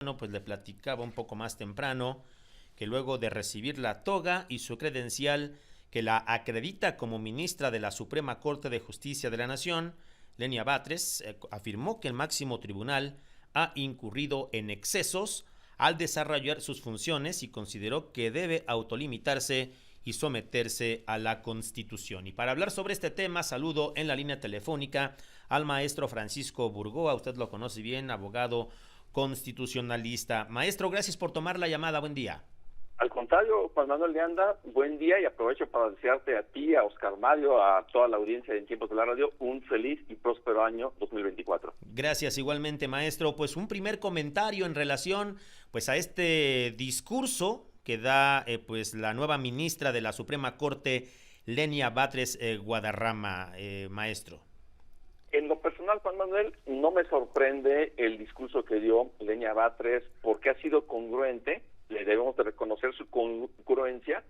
Bueno, pues le platicaba un poco más temprano que luego de recibir la toga y su credencial que la acredita como ministra de la Suprema Corte de Justicia de la Nación, Lenia Batres afirmó que el máximo tribunal ha incurrido en excesos al desarrollar sus funciones y consideró que debe autolimitarse y someterse a la Constitución. Y para hablar sobre este tema, saludo en la línea telefónica al maestro Francisco Burgoa. Usted lo conoce bien, abogado constitucionalista. Maestro, gracias por tomar la llamada. Buen día. Al contrario, Juan Manuel de Anda, buen día, y aprovecho para desearte a ti, a Oscar Mario, a toda la audiencia de En Tiempos de la Radio, un feliz y próspero año 2024. Gracias igualmente, maestro. Pues un primer comentario en relación pues a este discurso que da pues la nueva ministra de la Suprema Corte, Lenia Batres Guadarrama, maestro. En lo personal, Juan Manuel, no me sorprende el discurso que dio Lenia Batres porque ha sido congruente. Le debemos de reconocer su congruencia,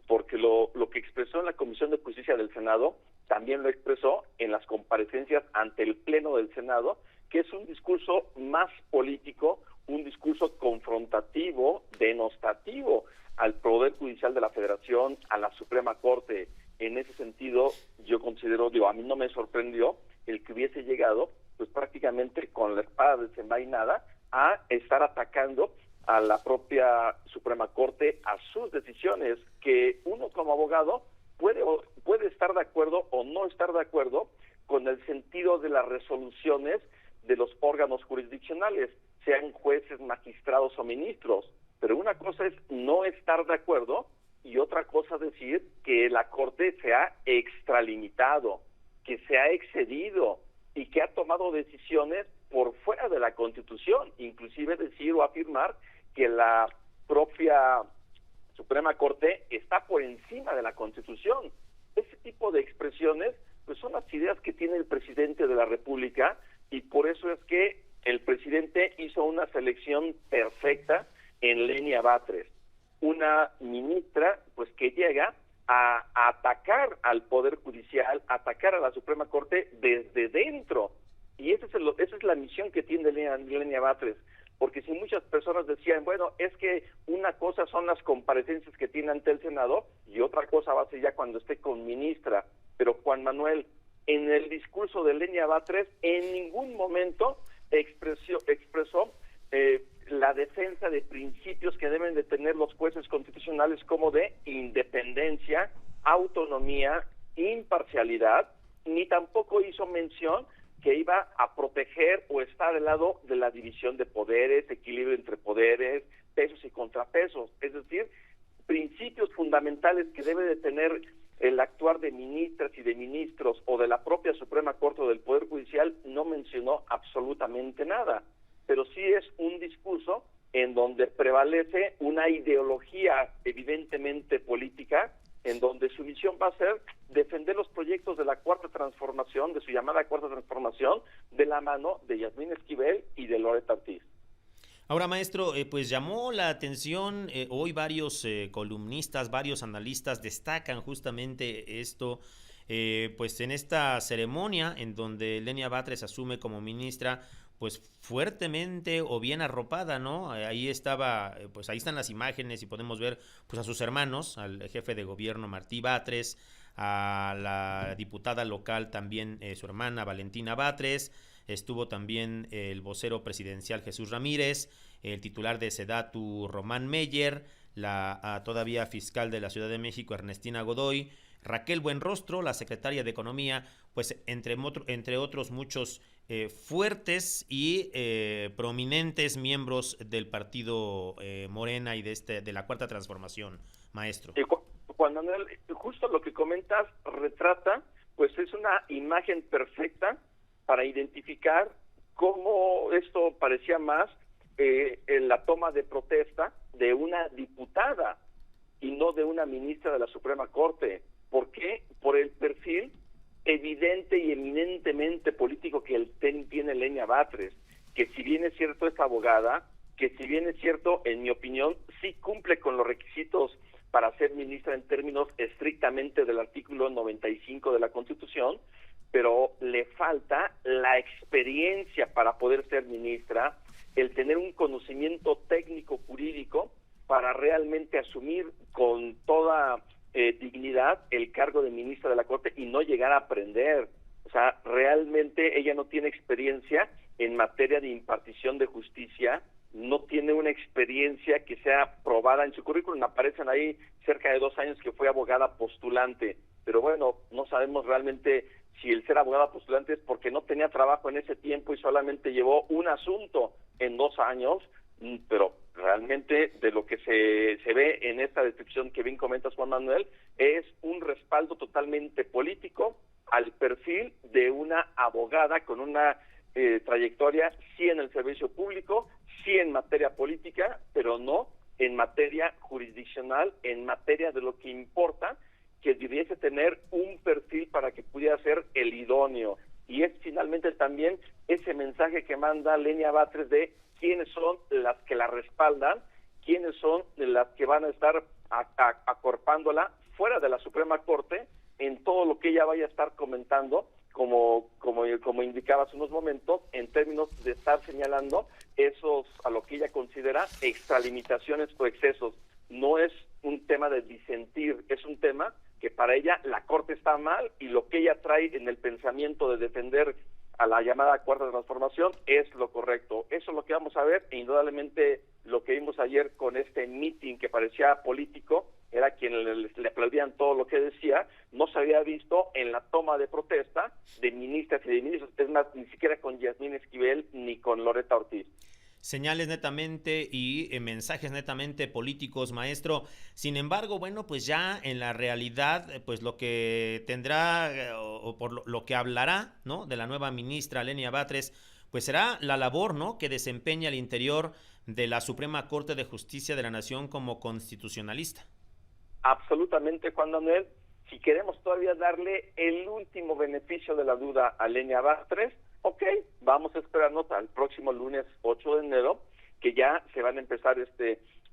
porque lo que expresó en la Comisión de Justicia del Senado también lo expresó en las comparecencias ante el Pleno del Senado, que es un discurso más político, un discurso confrontativo, denostativo al Poder Judicial de la Federación, a la Suprema Corte. En ese sentido, yo considero, a mí no me sorprendió el que hubiese llegado, pues prácticamente con la espada desenvainada, a estar atacando a la propia Suprema Corte, a sus decisiones, que uno como abogado puede estar de acuerdo o no estar de acuerdo con el sentido de las resoluciones de los órganos jurisdiccionales, sean jueces, magistrados o ministros, pero una cosa es no estar de acuerdo y otra cosa decir que la Corte se ha extralimitado, que se ha excedido y que ha tomado decisiones por fuera de la Constitución, inclusive decir o afirmar que la propia Suprema Corte está por encima de la Constitución. Ese tipo de expresiones pues son las ideas que tiene el presidente de la República, y por eso es que el presidente hizo una selección perfecta en Lenia Batres, una ministra pues que llega a atacar al Poder Judicial, a atacar a la Suprema Corte desde dentro. Y esa es la misión que tiene Lenia Batres, porque si muchas personas decían, bueno, es que una cosa son las comparecencias que tiene ante el Senado y otra cosa va a ser ya cuando esté con ministra, pero Juan Manuel, en el discurso de Lenia Batres en ningún momento expresó la defensa de principios que deben de tener los jueces constitucionales, como de independencia, autonomía, imparcialidad, ni tampoco hizo mención que iba a proteger o estar al lado de la división de poderes, equilibrio entre poderes, pesos y contrapesos, es decir, principios fundamentales que debe de tener el actuar de ministras y de ministros o de la propia Suprema Corte o del Poder Judicial. No mencionó absolutamente nada, pero sí es un discurso en donde prevalece una ideología evidentemente política, en donde su visión va a ser defender los proyectos de la Cuarta Transformación, de su llamada Cuarta Transformación, de la mano de Yasmín Esquivel y de Loret Ortiz. Ahora, maestro, pues llamó la atención, hoy varios columnistas, varios analistas destacan justamente esto, pues en esta ceremonia en donde Lenia Batres asume como ministra, pues fuertemente o bien arropada, ¿no? Ahí estaba, pues ahí están las imágenes y podemos ver pues a sus hermanos, al jefe de gobierno Martí Batres, a la diputada local también su hermana Valentina Batres, estuvo también el vocero presidencial Jesús Ramírez, el titular de Sedatu Román Meyer, la todavía fiscal de la Ciudad de México Ernestina Godoy, Raquel Buenrostro, la secretaria de Economía, pues entre otros muchos fuertes y prominentes miembros del partido Morena y de la Cuarta Transformación, maestro. Juan Manuel, justo lo que comentas retrata, pues es una imagen perfecta para identificar cómo esto parecía más en la toma de protesta de una diputada y no de una ministra de la Suprema Corte. ¿Por qué? Por el perfil evidente y eminentemente político que tiene Lenia Batres, que si bien es cierto es abogada, que si bien es cierto, en mi opinión, sí cumple con los requisitos para ser ministra en términos estrictamente del artículo 95 de la Constitución, pero le falta la experiencia para poder ser ministra, el tener un conocimiento técnico jurídico para realmente asumir con toda dignidad el cargo de ministra de la Corte y no llegar a aprender. O sea, realmente ella no tiene experiencia en materia de impartición de justicia, no tiene una experiencia que sea probada en su currículum. Aparecen ahí cerca de 2 años que fue abogada postulante, pero bueno, no sabemos realmente si el ser abogada postulante es porque no tenía trabajo en ese tiempo y solamente llevó un asunto en 2 años, pero realmente de lo que se ve en esta descripción que bien comentas, Juan Manuel, es un respaldo totalmente político al perfil de una abogada con una trayectoria, sí en el servicio público, sí en materia política, pero no en materia jurisdiccional, en materia de lo que importa, que debiese tener un perfil para que pudiera ser el idóneo. Y es finalmente también ese mensaje que manda Lenia Batres de quiénes son las que la respaldan, quiénes son las que van a estar acorpándola fuera de la Suprema Corte en todo lo que ella vaya a estar comentando, como indicaba hace unos momentos, en términos de estar señalando esos, a lo que ella considera extralimitaciones o excesos. No es un tema de disentir, es un tema que para ella la Corte está mal y lo que ella trae en el pensamiento de defender a la llamada Cuarta Transformación es lo correcto. Eso es lo que vamos a ver e indudablemente lo que vimos ayer con este meeting que parecía político, era quien le aplaudían todo lo que decía, no se había visto en la toma de protesta de ministras y de ministros, es más, ni siquiera con Yasmín Esquivel ni con Loretta Ortiz. Señales netamente y mensajes netamente políticos, maestro. Sin embargo, bueno, pues ya en la realidad, pues lo que tendrá o por lo que hablará, ¿no?, de la nueva ministra Lenia Batres, pues será la labor, ¿no?, que desempeña al interior de la Suprema Corte de Justicia de la Nación como constitucionalista. Absolutamente, Juan Manuel. Si queremos todavía darle el último beneficio de la duda a Lenia Batres, ok, vamos a esperarnos al próximo lunes 8 de enero, que ya se van a empezar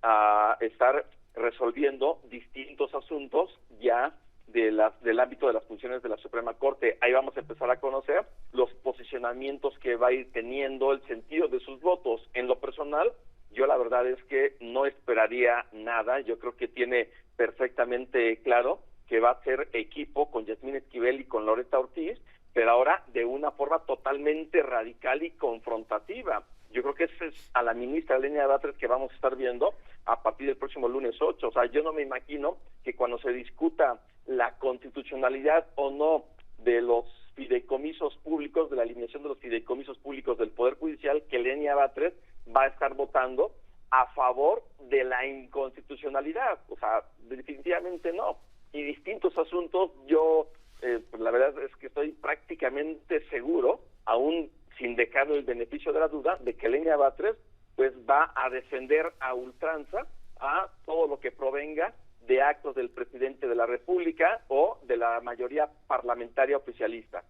a estar resolviendo distintos asuntos ya del ámbito de las funciones de la Suprema Corte. Ahí vamos a empezar a conocer los posicionamientos que va a ir teniendo, el sentido de sus votos. En lo personal, yo la verdad es que no esperaría nada. Yo creo que tiene perfectamente claro que va a ser equipo con Yasmín Esquivel y con Loretta Ortiz, pero ahora de una forma totalmente radical y confrontativa. Yo creo que esa es a la ministra Lenia Batres que vamos a estar viendo a partir del próximo lunes 8. O sea, yo no me imagino que cuando se discuta la constitucionalidad o no de los fideicomisos públicos, de la eliminación de los fideicomisos públicos del Poder Judicial, que Lenia Batres va a estar votando a favor de la inconstitucionalidad. O sea, definitivamente no. Y distintos asuntos, yo pues la verdad es que estoy prácticamente seguro, aún sin dejar el beneficio de la duda, de que Lenia Batres pues va a defender a ultranza a todo lo que provenga de actos del presidente de la República o de la mayoría parlamentaria oficialista.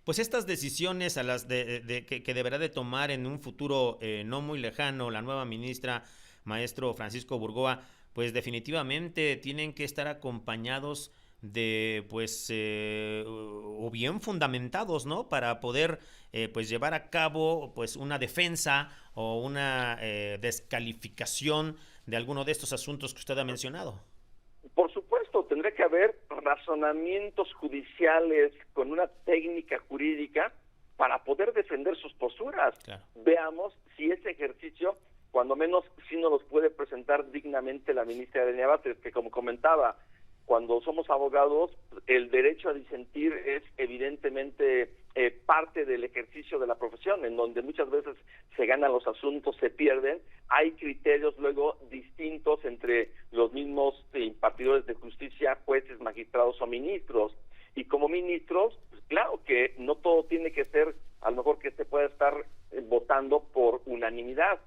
Pues estas decisiones a las que deberá de tomar en un futuro no muy lejano la nueva ministra, maestro Francisco Burgoa, pues definitivamente tienen que estar acompañados de pues o bien fundamentados, ¿no?, para poder pues llevar a cabo pues una defensa o una descalificación de alguno de estos asuntos que usted ha mencionado. Por supuesto, tendría que haber razonamientos judiciales con una técnica jurídica para poder defender sus posturas. Claro. Veamos si ese ejercicio, cuando menos, sí nos los puede presentar dignamente la ministra Lenia Batres, que como comentaba, cuando somos abogados, el derecho a disentir es evidentemente parte del ejercicio de la profesión, en donde muchas veces se ganan los asuntos, se pierden. Hay criterios luego distintos entre los mismos impartidores de justicia, jueces, magistrados o ministros. Y como ministros, pues claro que no todo tiene que ser, a lo mejor que se pueda estar votando por unanimidad,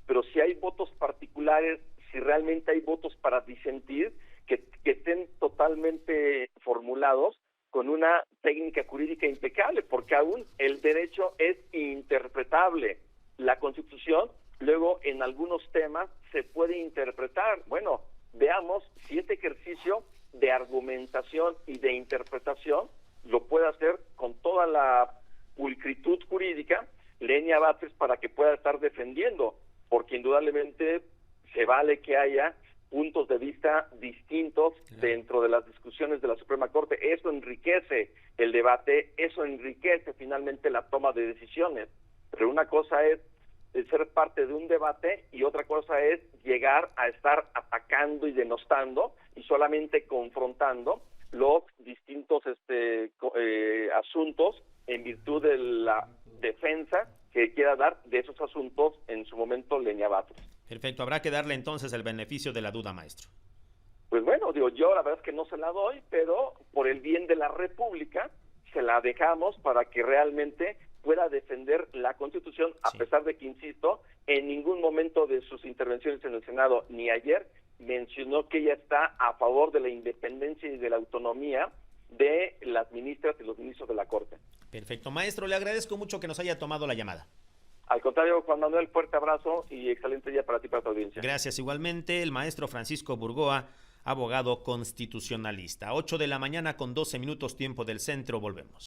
pero si hay votos particulares, si realmente hay votos para disentir, que estén totalmente formulados con una técnica jurídica impecable, porque aún el derecho es interpretable. La Constitución, luego, en algunos temas, se puede interpretar. Bueno, veamos si este ejercicio de argumentación y de interpretación lo puede hacer con toda la pulcritud jurídica Lenia Batres para que pueda estar defendiendo, porque indudablemente se vale que haya puntos de vista distintos dentro de las discusiones de la Suprema Corte. Eso enriquece el debate, eso enriquece finalmente la toma de decisiones. Pero una cosa es ser parte de un debate y otra cosa es llegar a estar atacando y denostando y solamente confrontando los distintos asuntos en virtud de la defensa que quiera dar de esos asuntos en su momento Lenia Batres. Perfecto, habrá que darle entonces el beneficio de la duda, maestro. Pues bueno, yo la verdad es que no se la doy, pero por el bien de la República se la dejamos para que realmente pueda defender la Constitución, a pesar de que, insisto, en ningún momento de sus intervenciones en el Senado, ni ayer, mencionó que ella está a favor de la independencia y de la autonomía de las ministras y los ministros de la Corte. Perfecto, maestro, le agradezco mucho que nos haya tomado la llamada. Al contrario, Juan Manuel, fuerte abrazo y excelente día para ti y para tu audiencia. Gracias, igualmente, el maestro Francisco Burgoa, abogado constitucionalista. 8 de la mañana con 12 minutos tiempo del centro, volvemos.